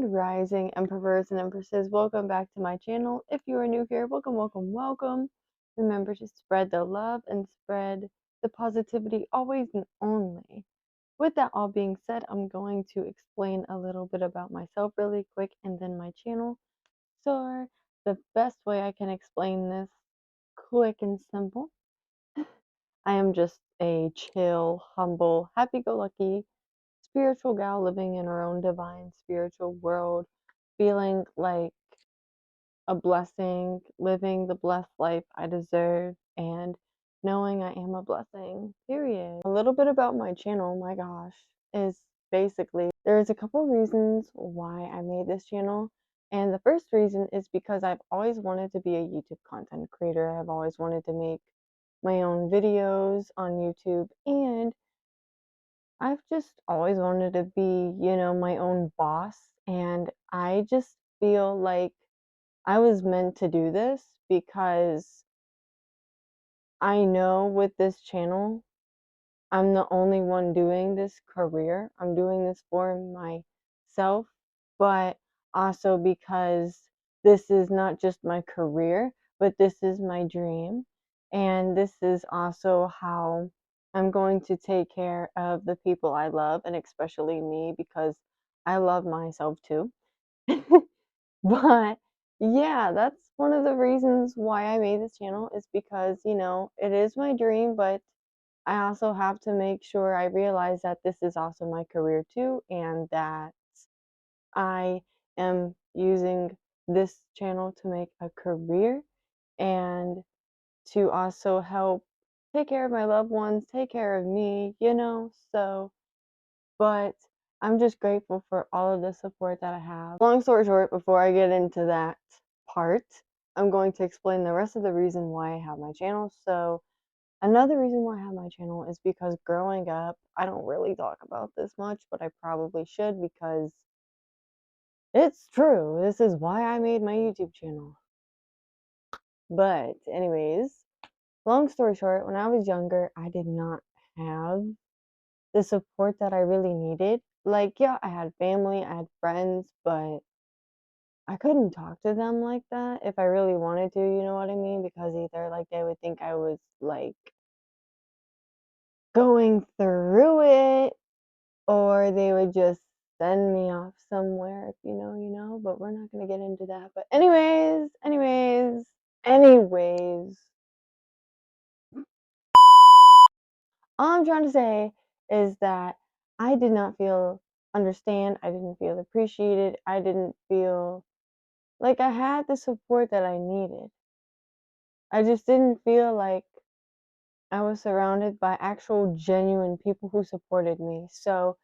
Grand Rising Emperors and Empresses, welcome back to my channel. If you are new here, welcome, welcome, welcome. Remember to spread the love and spread the positivity always and only. With that all being said, I'm going to explain a little bit about myself really quick and then my channel. So the best way I can explain this quick and simple, I am just a chill, humble, happy-go-lucky spiritual gal living in her own divine spiritual world, feeling like a blessing, living the blessed life I deserve, and knowing I am a blessing, period. A little bit about my channel, my gosh, is basically there's a couple reasons why I made this channel. And the first reason is because I've always wanted to be a YouTube content creator. I've always wanted to make my own videos on YouTube, and I've just always wanted to be, my own boss. And I just feel like I was meant to do this because I know with this channel, I'm the only one doing this career. I'm doing this for myself, but also because this is not just my career, but this is my dream. And this is also how I'm going to take care of the people I love, and especially me, because I love myself too. But yeah, that's one of the reasons why I made this channel, is because, it is my dream, but I also have to make sure I realize that this is also my career too, and that I am using this channel to make a career and to also help take care of my loved ones, take care of me. But I'm just grateful for all of the support that I have. Long story short, before I get into that part, I'm going to explain the rest of the reason why I have my channel. So another reason why I have my channel is because growing up, I don't really talk about this much, but I probably should, because it's true. This is why I made my YouTube channel. But anyways, long story short, when I was younger, I did not have the support that I really needed. Like, yeah, I had family, I had friends, but I couldn't talk to them like that if I really wanted to, you know what I mean? Because either like they would think I was like going through it, or they would just send me off somewhere, if but we're not going to get into that. But anyways, all I'm trying to say is that I did not feel understand, I didn't feel appreciated, I didn't feel like I had the support that I needed. I just didn't feel like I was surrounded by actual genuine people who supported me. So,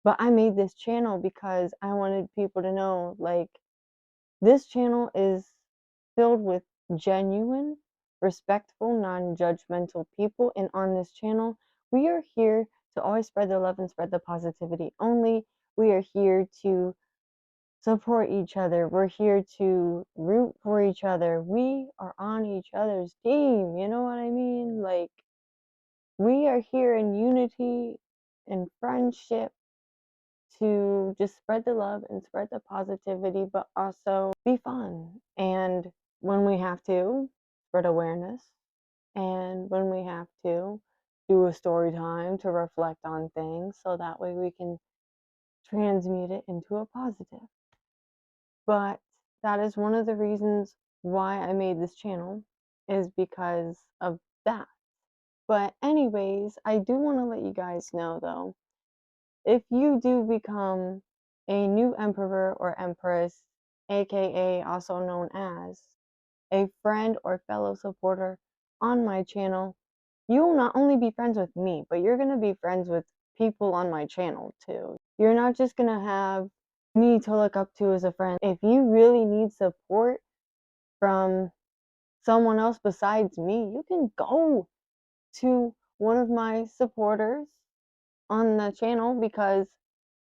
but I made this channel because I wanted people to know, like, this channel is filled with genuine, respectful, non-judgmental people, and on this channel, we are here to always spread the love and spread the positivity only. We are here to support each other. We're here to root for each other. We are on each other's team. You know what I mean? Like, we are here in unity and friendship to just spread the love and spread the positivity, but also be fun. And when we have to, spread awareness. And when we have to, do a story time to reflect on things so that way we can transmute it into a positive. But that is one of the reasons why I made this channel, is because of that. But anyways, I do want to let you guys know though, if you do become a new emperor or empress, aka also known as a friend or fellow supporter on my channel, you will not only be friends with me, but you're going to be friends with people on my channel too. You're not just going to have me to look up to as a friend. If you really need support from someone else besides me, you can go to one of my supporters on the channel, because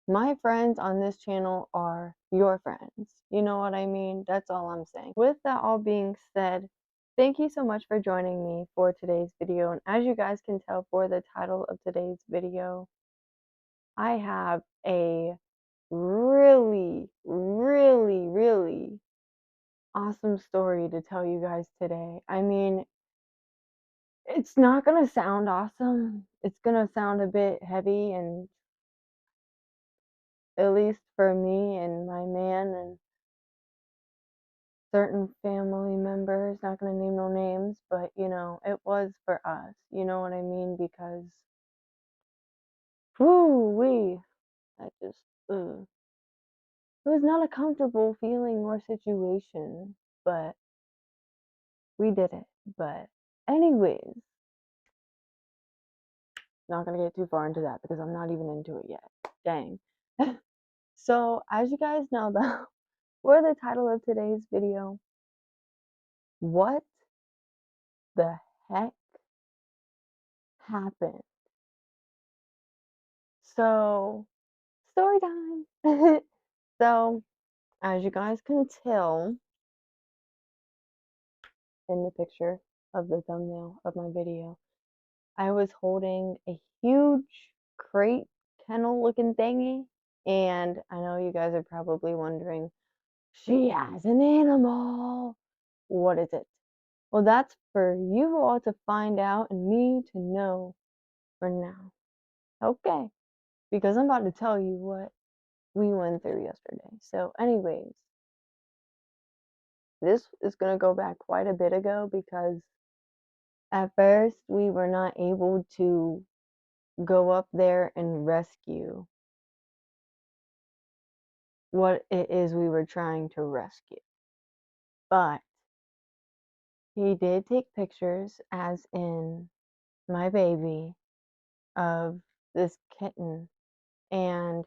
my friends on this channel are your friends. You know what I mean? That's all I'm saying. With that all being said, thank you so much for joining me for today's video. And as you guys can tell for the title of today's video, I have a really, really, really awesome story to tell you guys today. I mean, it's not gonna sound awesome. It's gonna sound a bit heavy, and at least for me and my man and certain family members, not gonna name no names, but it was for us. You know what I mean? Because whoo wee, I just it was not a comfortable feeling or situation, but we did it. But anyways, not gonna get too far into that because I'm not even into it yet. Dang. So as you guys know though, for the title of today's video, what the heck happened? So story time. So as you guys can tell in the picture of the thumbnail of my video, I was holding a huge crate kennel looking thingy. And I know you guys are probably wondering, she has an animal. What is it? Well, that's for you all to find out and me to know for now. Okay. Because I'm about to tell you what we went through yesterday. So, anyways, this is going to go back quite a bit ago because at first we were not able to go up there and rescue what it is we were trying to rescue. But he did take pictures, as in my baby, of this kitten. And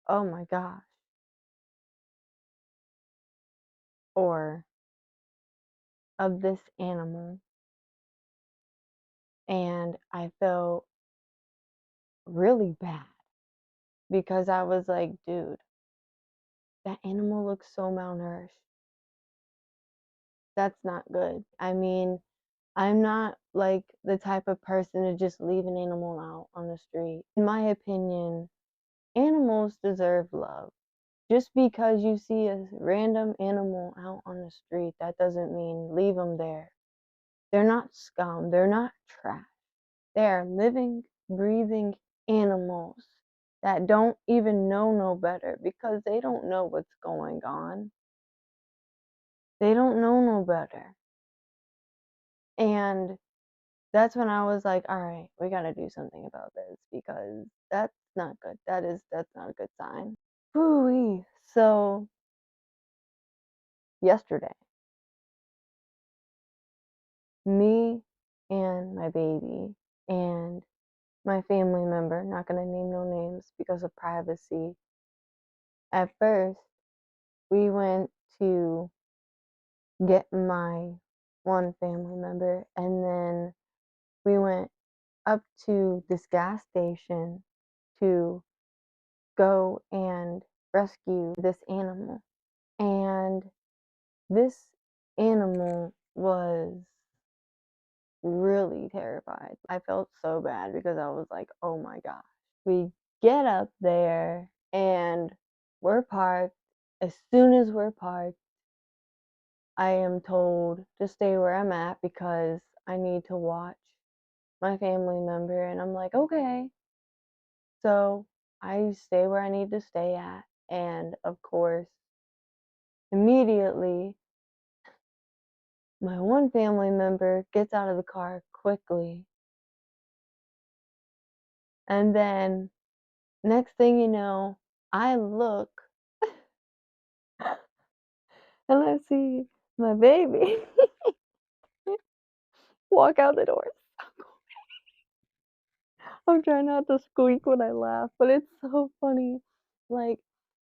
oh my gosh, or of this animal. And I felt really bad because I was like, dude, that animal looks so malnourished. That's not good. I mean, I'm not like the type of person to just leave an animal out on the street. In my opinion, animals deserve love. Just because you see a random animal out on the street, that doesn't mean leave them there. They're not scum, they're not trash. They are living, breathing animals that don't even know no better because they don't know what's going on. They don't know no better. And that's when I was like, all right, we got to do something about this because that's not good. That's not a good sign. Whoo. So yesterday, me and my baby and my family member, not gonna name no names because of privacy. At first, we went to get my one family member, and then we went up to this gas station to go and rescue this animal. And this animal was really terrified. I felt so bad because I was like, oh my gosh. We get up there and we're parked. As soon as we're parked, I am told to stay where I'm at because I need to watch my family member. And I'm like, okay. So I stay where I need to stay at. And of course, immediately, my one family member gets out of the car quickly. And then, next thing you know, I look and I see my baby walk out the door. I'm trying not to squeak when I laugh, but it's so funny. Like,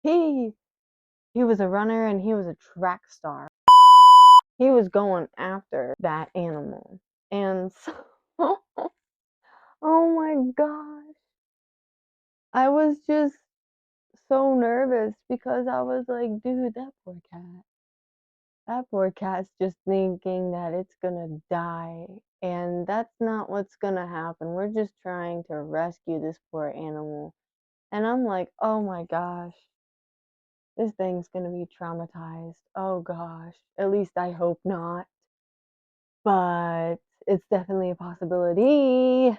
he he was a runner and he was a track star. He was going after that animal. And so, oh my gosh. I was just so nervous because I was like, dude, that poor cat. That poor cat's just thinking that it's gonna die. And that's not what's gonna happen. We're just trying to rescue this poor animal. And I'm like, oh my gosh. this thing's gonna be traumatized. Oh gosh. At least I hope not. But it's definitely a possibility.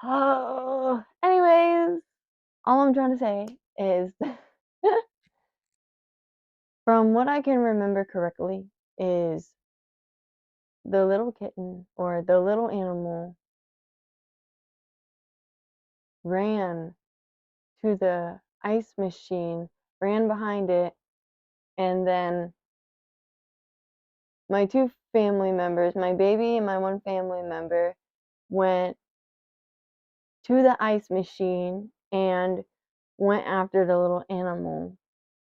Oh, anyways, all I'm trying to say is from what I can remember correctly is the little kitten or the little animal ran to the ice machine, ran behind it, and then my two family members, my baby and my one family member, went to the ice machine and went after the little animal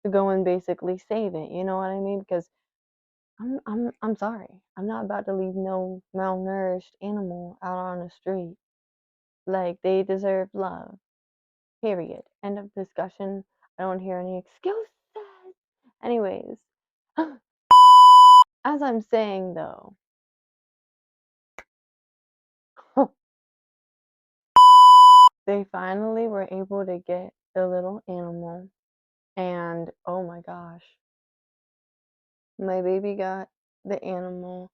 to go and basically save it. You know what I mean? Because I'm sorry. I'm not about to leave no malnourished animal out on the street. Like they deserve love. Period. End of discussion. I don't hear any excuses. Anyways, as I'm saying though, they finally were able to get the little animal, and oh my gosh, my baby got the animal.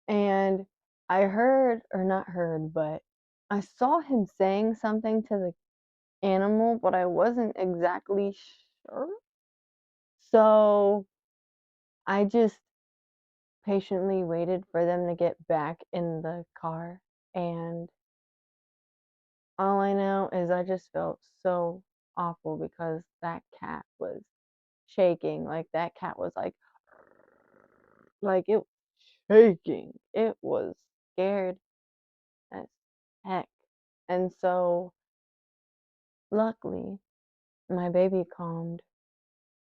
And I heard, or not heard, but I saw him saying something to the animal, but I wasn't exactly sure. So I just patiently waited for them to get back in the car. And all I know is I just felt so awful because that cat was shaking. Like that cat was like it shaking. It was scared as heck. And so luckily my baby calmed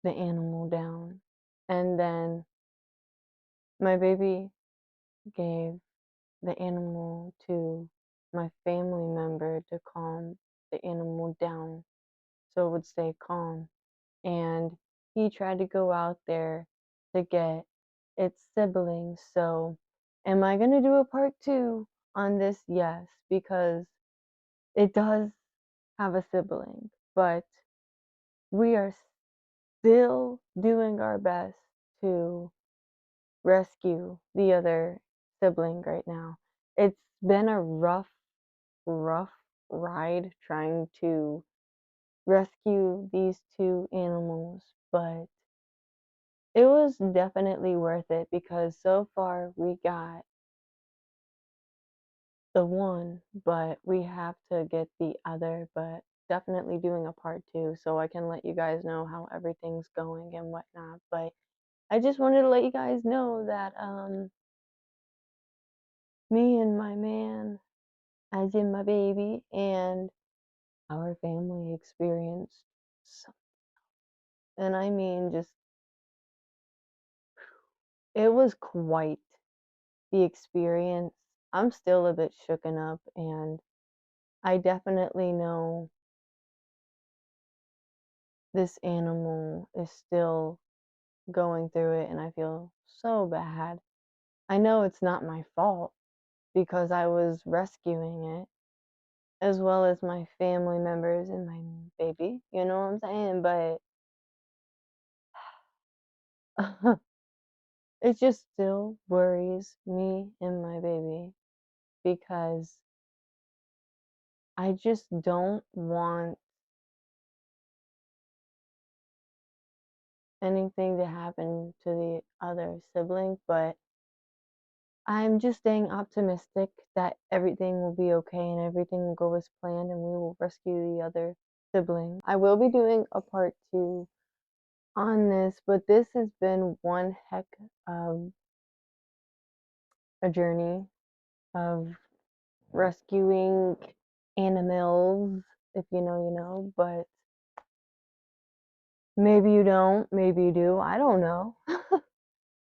the animal down. And then my baby gave the animal to my family member to calm the animal down so it would stay calm. And he tried to go out there to get its siblings. So, am I going to do a part two on this? Yes, because it does have a sibling, but we are still doing our best to rescue the other sibling right now. It's been a rough ride trying to rescue these two animals, but it was definitely worth it because so far we got the one, but we have to get the other, but definitely doing a part two so I can let you guys know how everything's going and whatnot. But I just wanted to let you guys know that me and my man, as in my baby, and our family experienced some, and I mean just it was quite the experience. I'm still a bit shooken up, and I definitely know this animal is still going through it, and I feel so bad. I know it's not my fault because I was rescuing it, as well as my family members and my baby, you know what I'm saying? But it just still worries me and my baby because I just don't want anything to happen to the other sibling, but I'm just staying optimistic that everything will be okay and everything will go as planned and we will rescue the other sibling. I will be doing a part two on this, but this has been one heck of a journey of rescuing animals. If you know, you know, but maybe you don't, maybe you do, I don't know.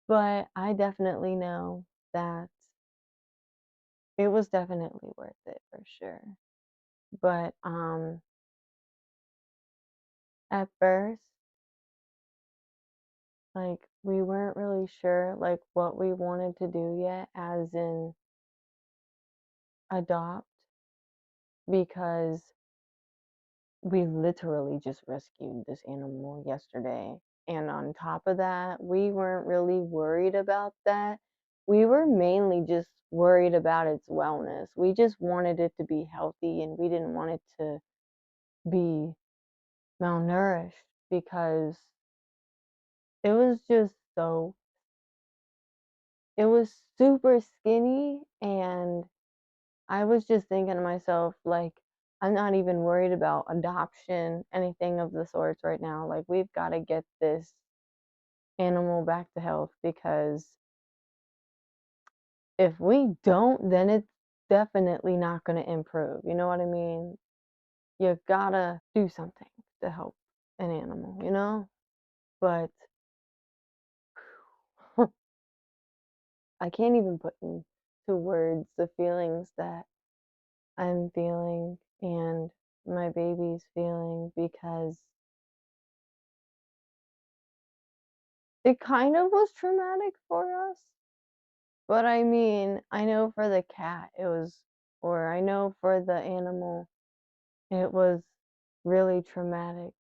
But I definitely know that it was definitely worth it for sure. But at first, like we weren't really sure like what we wanted to do yet, as in adopt, because we literally just rescued this animal yesterday. And on top of that, we weren't really worried about that. We were mainly just worried about its wellness. We just wanted it to be healthy and we didn't want it to be malnourished because it was just so, it was super skinny. And I was just thinking to myself, like, I'm not even worried about adoption, anything of the sorts right now. Like, we've got to get this animal back to health because if we don't, then it's definitely not going to improve. You know what I mean? You gotta do something to help an animal, you know? But I can't even put into words the feelings that I'm feeling and my baby's feeling because it kind of was traumatic for us. But I mean, I know for the cat it was, or I know for the animal it was really traumatic.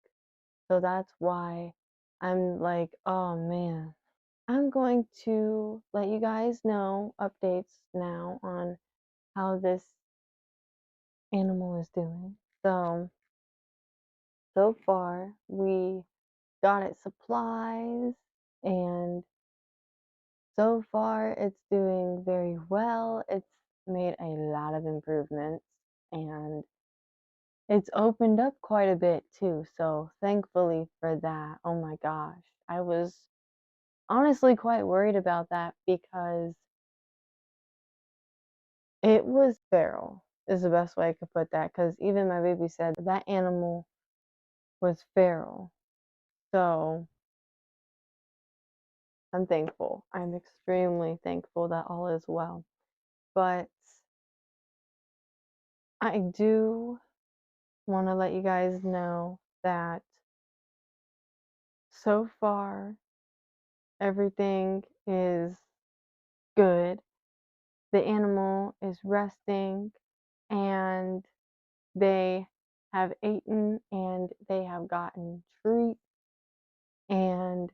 So that's why I'm like, oh man. I'm going to let you guys know updates now on how this animal is doing. So far we got it supplies, and so far it's doing very well. It's made a lot of improvements and it's opened up quite a bit too. So thankfully for that. Oh my gosh. I was honestly quite worried about that because it was feral, is the best way I could put that. Because even my baby said that animal was feral. So I'm thankful. I'm extremely thankful that all is well. But I do want to let you guys know that so far everything is good. The animal is resting and they have eaten and they have gotten treats, and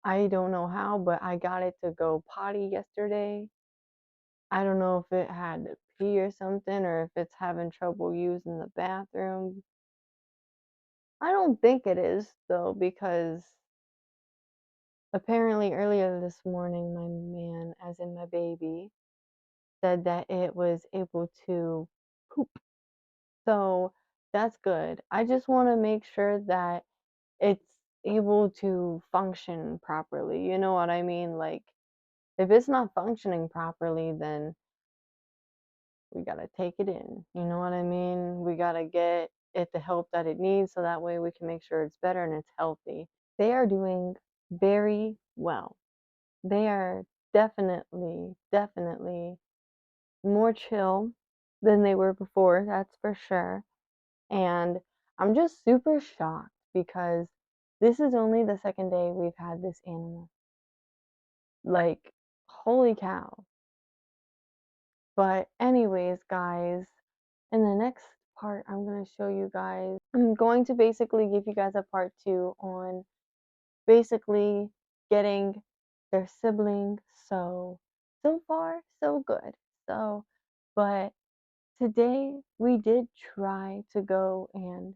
I don't know how, but I got it to go potty yesterday. I don't know if it had to pee or something, or if it's having trouble using the bathroom. I don't think it is, though, because apparently earlier this morning, my man, as in my baby, said that it was able to poop. So that's good. I just want to make sure that it's able to function properly. You know what I mean? Like, if it's not functioning properly, then we gotta take it in. You know what I mean? We gotta get it the help that it needs so that way we can make sure it's better and it's healthy. They are doing very well. They are definitely more chill than they were before, that's for sure. And I'm just super shocked because this is only the second day we've had this animal. Like, holy cow. But anyways, guys, in the next part, I'm going to show you guys, I'm going to basically give you guys a part two on basically getting their sibling. So far, so good. So, but today we did try to go and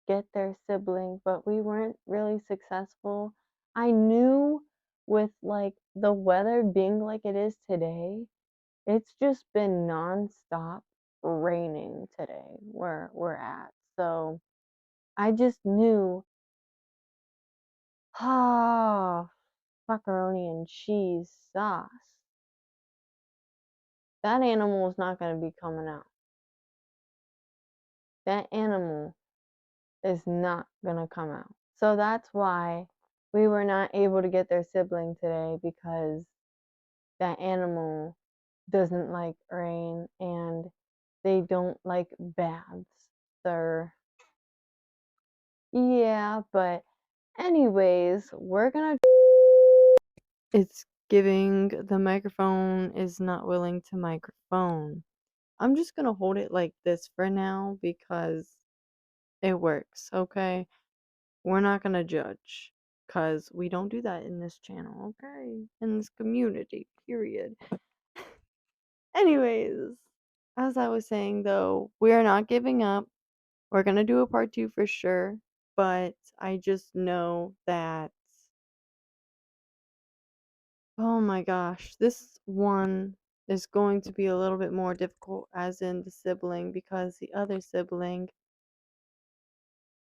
get their sibling, but we weren't really successful. I knew with like the weather being like it is today, it's just been nonstop raining today where we're at. So I just knew, ah, macaroni and cheese sauce. That animal is not going to be coming out. That animal is not going to come out. So that's why we were not able to get their sibling today, because that animal doesn't like rain and they don't like baths. So yeah, but anyways, we're gonna. It's giving the microphone is not willing to microphone. I'm just gonna hold it like this for now because It works, okay? We're not gonna judge, because we don't do that in this channel, okay? In this community, period. Anyways, as I was saying though, we are not giving up. We're gonna do a part 2 for sure, but I just know that, oh my gosh, this one is going to be a little bit more difficult, as in the sibling, because the other sibling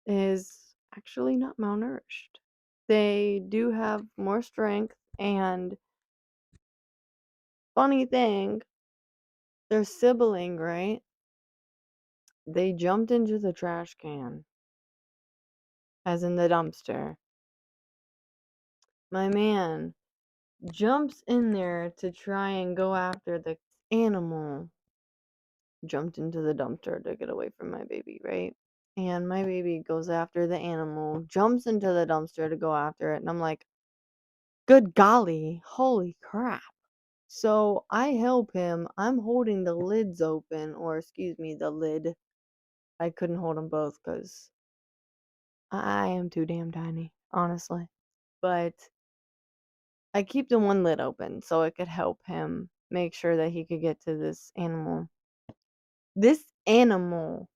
is actually not malnourished. They do have more strength, and funny thing, their sibling, right? They jumped into the trash can, as in the dumpster. My man jumps in there to try and go after the animal. Jumped into the dumpster to get away from my baby, right? And my baby goes after the animal, jumps into the dumpster to go after it, and I'm like, good golly, holy crap. So I help him. I'm holding the lids open, or excuse me, the lid. I couldn't hold them both because I am too damn tiny, honestly. But I keep the one lid open so it could help him make sure that he could get to this animal. This animal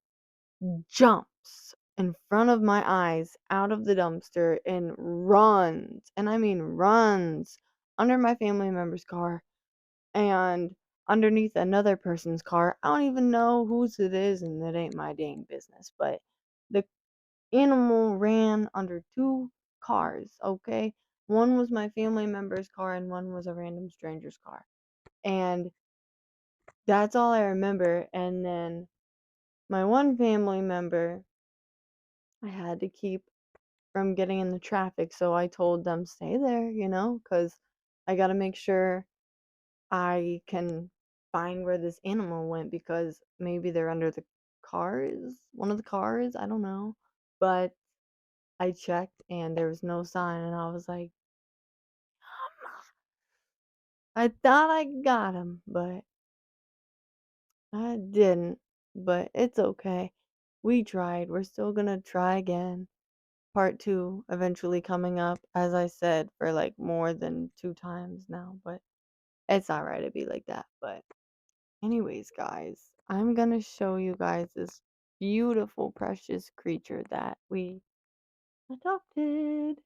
jumps in front of my eyes out of the dumpster and runs, and I mean runs, under my family member's car and underneath another person's car. I don't even know whose it is, and it ain't my dang business. But the animal ran under 2 cars, okay? One was my family member's car and one was a random stranger's car. And that's all I remember. And then my one family member, I had to keep from getting in the traffic, so I told them stay there, because I got to make sure I can find where this animal went, because maybe they're under the cars, one of the cars, I don't know. But I checked and there was no sign, and I was like, I thought I got him, but I didn't. But it's okay. We tried. We're still gonna try again. Part 2 eventually coming up, as I said, for like more than 2 times now, but it's alright to be like that. But anyways, guys, I'm gonna show you guys this beautiful, precious creature that we adopted.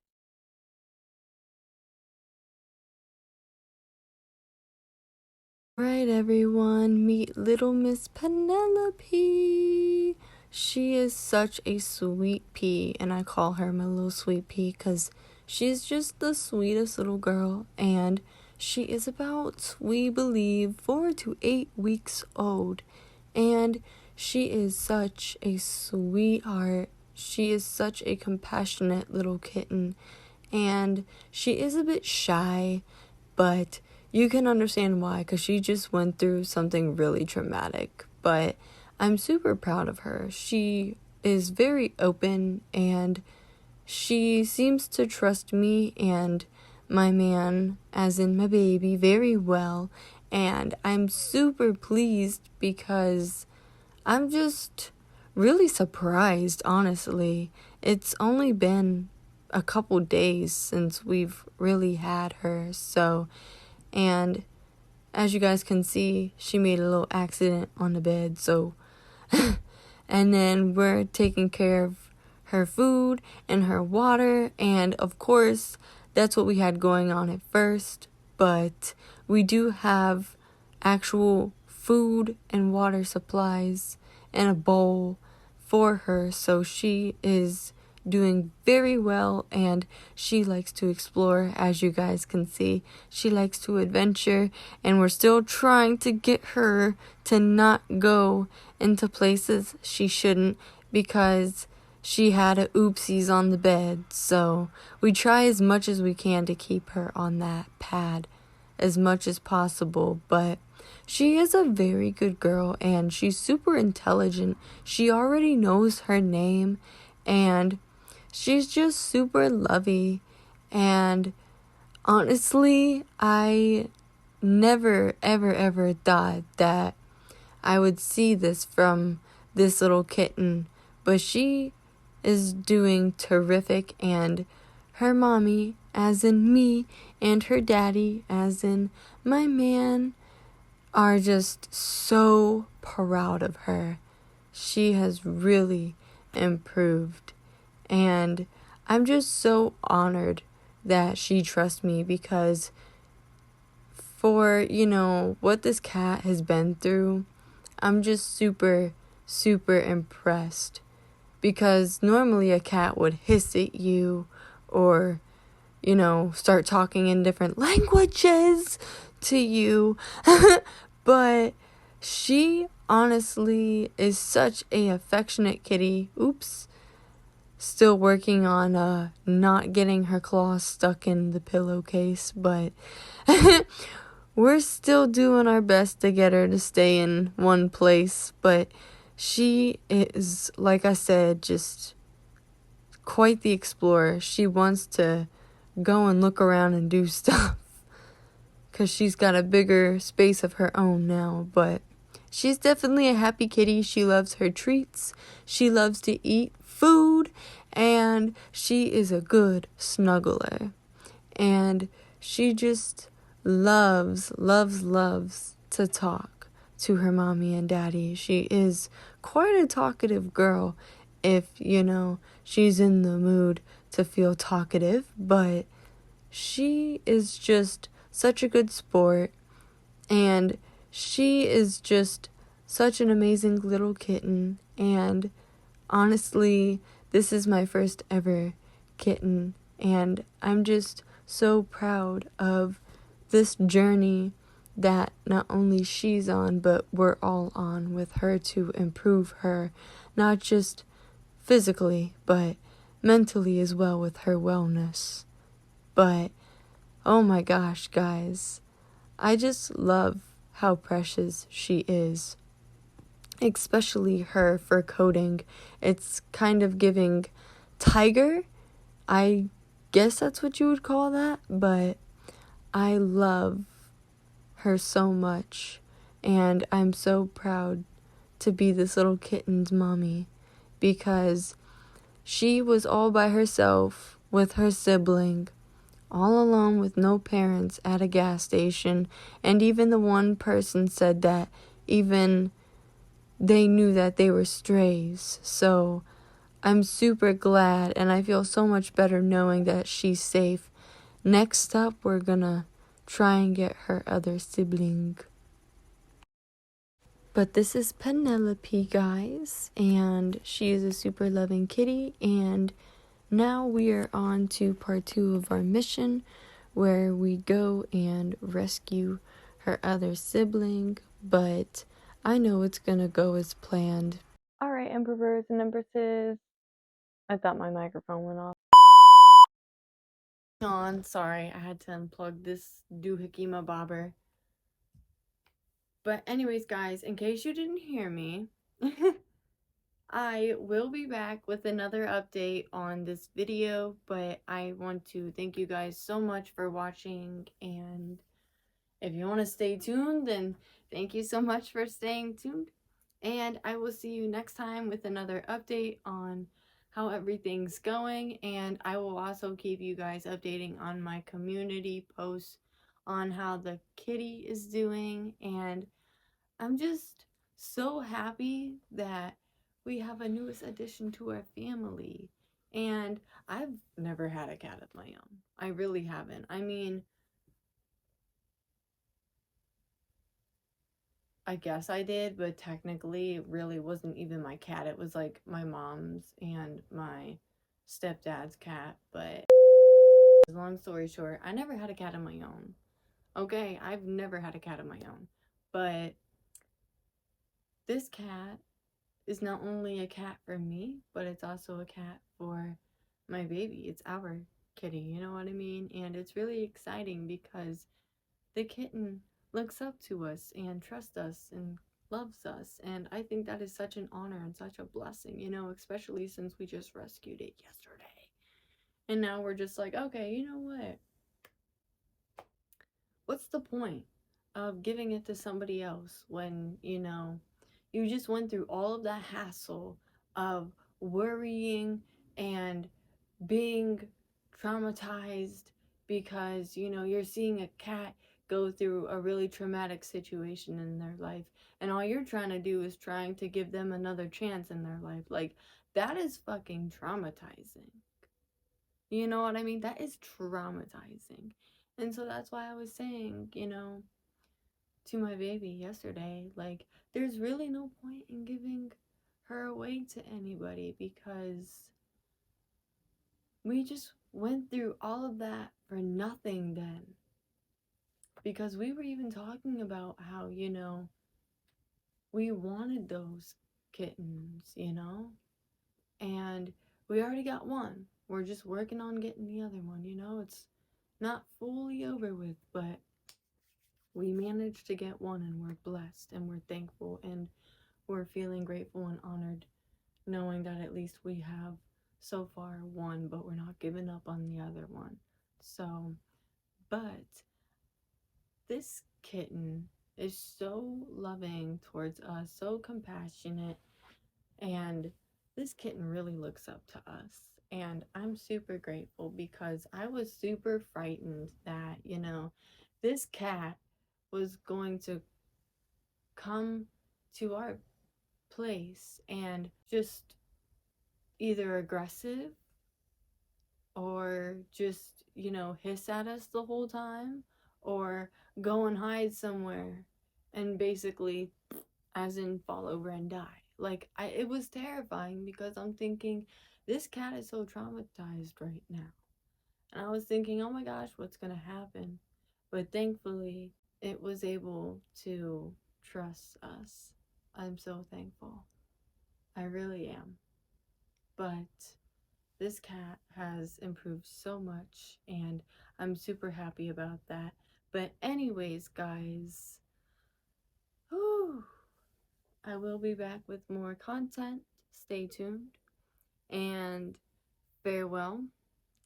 Right, everyone, meet little Miss Penelope. She is such a sweet pea, and I call her my little sweet pea because she's just the sweetest little girl, and she is about, we believe, 4 to 8 weeks old, and she is such a sweetheart. She is such a compassionate little kitten, and she is a bit shy, but you can understand why, because she just went through something really traumatic. But I'm super proud of her. She is very open, and she seems to trust me and my man, as in my baby, very well. And I'm super pleased because I'm just really surprised, honestly. It's only been a couple days since we've really had her, so, and as you guys can see, she made a little accident on the bed, so and then we're taking care of her food and her water, and of course that's what we had going on at first, but we do have actual food and water supplies and a bowl for her, so she is doing very well, and she likes to explore. As you guys can see, she likes to adventure, and we're still trying to get her to not go into places she shouldn't, because she had a oopsies on the bed. So we try as much as we can to keep her on that pad as much as possible, but she is a very good girl, and she's super intelligent. She already knows her name, and she's just super lovey. And honestly, I never, ever, ever thought that I would see this from this little kitten. But she is doing terrific, and her mommy, as in me, and her daddy, as in my man, are just so proud of her. She has really improved, and I'm just so honored that she trusts me, because for, what this cat has been through, I'm just super, super impressed. Because normally a cat would hiss at you or, start talking in different languages to you. But she honestly is such a affectionate kitty. Oops. Still working on not getting her claws stuck in the pillowcase, but we're still doing our best to get her to stay in one place. But she is, like I said, just quite the explorer. She wants to go and look around and do stuff, because she's got a bigger space of her own now. But she's definitely a happy kitty. She loves her treats. She loves to eat food. And she is a good snuggler. And she just loves to talk to her mommy and daddy. She is quite a talkative girl if, she's in the mood to feel talkative. But she is just such a good sport, and she is just such an amazing little kitten. And honestly, this is my first ever kitten, and I'm just so proud of this journey that not only she's on, but we're all on with her to improve her, not just physically, but mentally as well, with her wellness. But, oh my gosh, guys, I just love how precious she is. Especially her fur coating. It's kind of giving tiger. I guess that's what you would call that. But I love her so much. And I'm so proud to be this little kitten's mommy, because she was all by herself with her sibling, all alone with no parents at a gas station. And even the one person said that even they knew that they were strays. So I'm super glad, and I feel so much better knowing that she's safe. Next up, we're gonna try and get her other sibling. But this is Penelope, guys, and she is a super loving kitty. And now we are on to part 2 of our mission, where we go and rescue her other sibling. But I know it's gonna go as planned. Alright, Emperors and Empresses. I thought my microphone went off. Sorry, I had to unplug this doohickey bobber. But anyways, guys, in case you didn't hear me, I will be back with another update on this video, but I want to thank you guys so much for watching, and if you want to stay tuned, then thank you so much for staying tuned, and I will see you next time with another update on how everything's going. And I will also keep you guys updating on my community posts on how the kitty is doing. And I'm just so happy that we have a newest addition to our family. And I've never had a cat of my own. I really haven't. I mean, I guess I did, but technically it really wasn't even my cat. It was like my mom's and my stepdad's cat. But long story short, I never had a cat of my own. Okay, I've never had a cat of my own. But this cat is not only a cat for me, but it's also a cat for my baby. It's our kitty, you know what I mean? And it's really exciting because the kitten looks up to us and trusts us and loves us. And I think that is such an honor and such a blessing, especially since we just rescued it yesterday. And now we're just like, okay, you know what? What's the point of giving it to somebody else when, you just went through all of that hassle of worrying and being traumatized because, you know, you're seeing a cat go through a really traumatic situation in their life, and all you're trying to do is trying to give them another chance in their life. Like, that is fucking traumatizing. You know what I mean? That is traumatizing. And so that's why I was saying, you know, to my baby yesterday, like, there's really no point in giving her away to anybody, because we just went through all of that for nothing then. Because we were even talking about how, you know, we wanted those kittens, you know? And we already got one. We're just working on getting the other one, you know? It's not fully over with, but we managed to get one, and we're blessed and we're thankful and we're feeling grateful and honored knowing that at least we have so far one, but we're not giving up on the other one. So, but this kitten is so loving towards us, so compassionate, and this kitten really looks up to us. And I'm super grateful, because I was super frightened that, you know, this cat was going to come to our place and just either aggressive or just, you know, hiss at us the whole time, or go and hide somewhere and basically, as in, fall over and die. Like, it was terrifying, because I'm thinking, this cat is so traumatized right now. And I was thinking, oh my gosh, what's gonna happen? But thankfully, it was able to trust us. I'm so thankful. I really am. But this cat has improved so much, and I'm super happy about that. But anyways, guys, whew, I will be back with more content. Stay tuned, and farewell.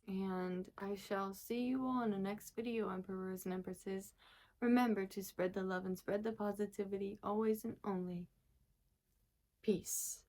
And I shall see you all in the next video, Emperors and Empresses. Remember to spread the love and spread the positivity, always and only. Peace.